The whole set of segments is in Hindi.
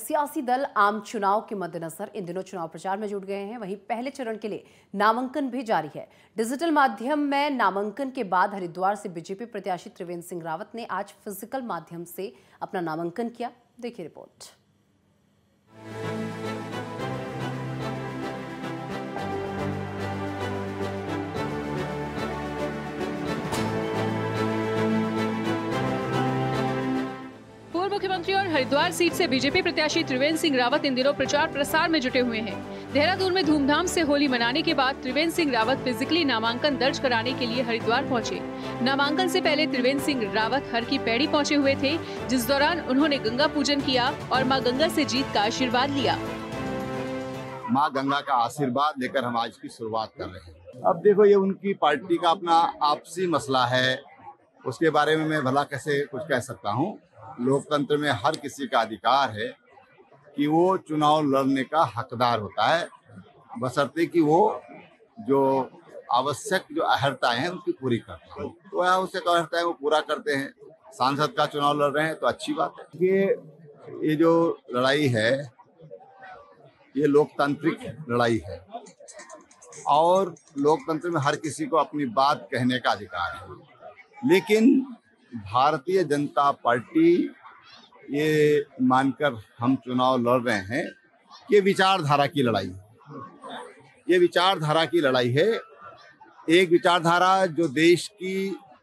सियासी दल आम चुनाव के मद्देनजर इन दिनों चुनाव प्रचार में जुट गए हैं। वहीं पहले चरण के लिए नामांकन भी जारी है। डिजिटल माध्यम में नामांकन के बाद हरिद्वार से बीजेपी प्रत्याशी त्रिवेंद्र सिंह रावत ने आज फिजिकल माध्यम से अपना नामांकन किया। देखिए रिपोर्ट। मुख्यमंत्री और हरिद्वार सीट से बीजेपी प्रत्याशी त्रिवेंद्र सिंह रावत इन दिनों प्रचार प्रसार में जुटे हुए हैं। देहरादून में धूमधाम से होली मनाने के बाद त्रिवेंद्र सिंह रावत फिजिकली नामांकन दर्ज कराने के लिए हरिद्वार पहुंचे। नामांकन से पहले त्रिवेंद्र सिंह रावत हर की पैड़ी पहुंचे हुए थे, जिस दौरान उन्होंने गंगा पूजन किया और मां गंगा से जीत का आशीर्वाद लिया। मां गंगा का आशीर्वाद लेकर हम आज की शुरुआत कर रहे हैं। अब देखो, ये उनकी पार्टी का अपना आपसी मसला है, उसके बारे में मैं भला कैसे कुछ कह सकता हूँ। लोकतंत्र में हर किसी का अधिकार है कि वो चुनाव लड़ने का हकदार होता है, बशर्ते कि वो जो आवश्यक जो अहर्ताएं हैं उसकी पूरी करता है। तो आवश्यक अहर्ताएं वो पूरा करते हैं। सांसद का चुनाव लड़ रहे हैं तो अच्छी बात है। ये जो लड़ाई है ये लोकतांत्रिक लड़ाई है और लोकतंत्र में हर किसी को अपनी बात कहने का अधिकार है। लेकिन भारतीय जनता पार्टी ये मानकर हम चुनाव लड़ रहे हैं कि विचारधारा की लड़ाई है। ये विचारधारा की लड़ाई है, एक विचारधारा जो देश की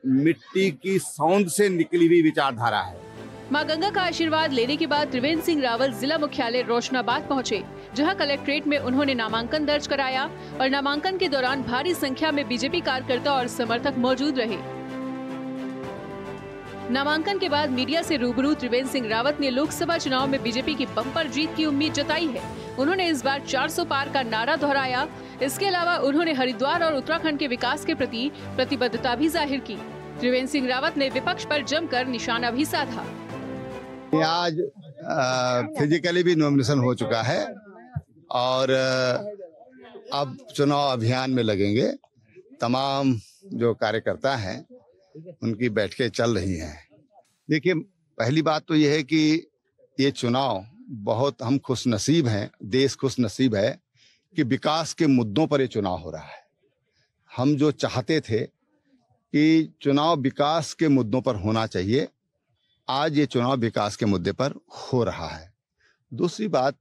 मिट्टी की सौंध से निकली हुई विचारधारा है। मां गंगा का आशीर्वाद लेने के बाद त्रिवेंद्र सिंह रावत जिला मुख्यालय रोशनाबाद पहुंचे, जहां कलेक्ट्रेट में उन्होंने नामांकन दर्ज कराया और नामांकन के दौरान भारी संख्या में बीजेपी कार्यकर्ता और समर्थक मौजूद रहे। नामांकन के बाद मीडिया से रूबरू त्रिवेंद्र सिंह रावत ने लोकसभा चुनाव में बीजेपी की बम्पर जीत की उम्मीद जताई है। उन्होंने इस बार 400 पार का नारा दोहराया। इसके अलावा उन्होंने हरिद्वार और उत्तराखंड के विकास के प्रति प्रतिबद्धता भी जाहिर की। त्रिवेंद्र सिंह रावत ने विपक्ष पर जमकर निशाना भी साधा। आज फिजिकली भी नॉमिनेशन हो चुका है और अब चुनाव अभियान में लगेंगे। तमाम जो कार्यकर्ता हैं उनकी बैठकें चल रही हैं। देखिए, पहली बात तो ये है कि ये चुनाव बहुत हम खुशनसीब हैं, देश खुशनसीब है कि विकास के मुद्दों पर ये चुनाव हो रहा है। हम जो चाहते थे कि चुनाव विकास के मुद्दों पर होना चाहिए, आज ये चुनाव विकास के मुद्दे पर हो रहा है। दूसरी बात,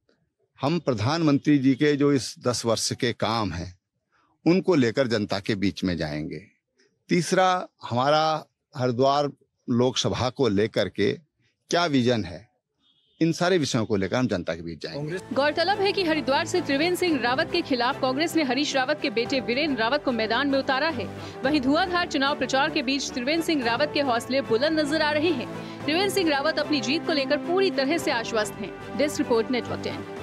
हम प्रधानमंत्री जी के जो इस 10 वर्ष के काम हैं उनको लेकर जनता के बीच में जाएंगे। तीसरा, हमारा हरिद्वार लोकसभा को लेकर के क्या विजन है, इन सारे विषयों को लेकर हम जनता के बीच जाएंगे। गौरतलब है कि हरिद्वार से त्रिवेंद्र सिंह रावत के खिलाफ कांग्रेस ने हरीश रावत के बेटे वीरेंद्र रावत को मैदान में उतारा है। वहीं धुआंधार चुनाव प्रचार के बीच त्रिवेंद्र सिंह रावत के हौसले बुलंद नजर आ रहे हैं। त्रिवेंद्र सिंह रावत अपनी जीत को लेकर पूरी तरह से आश्वस्त हैं। Desk report, network 10।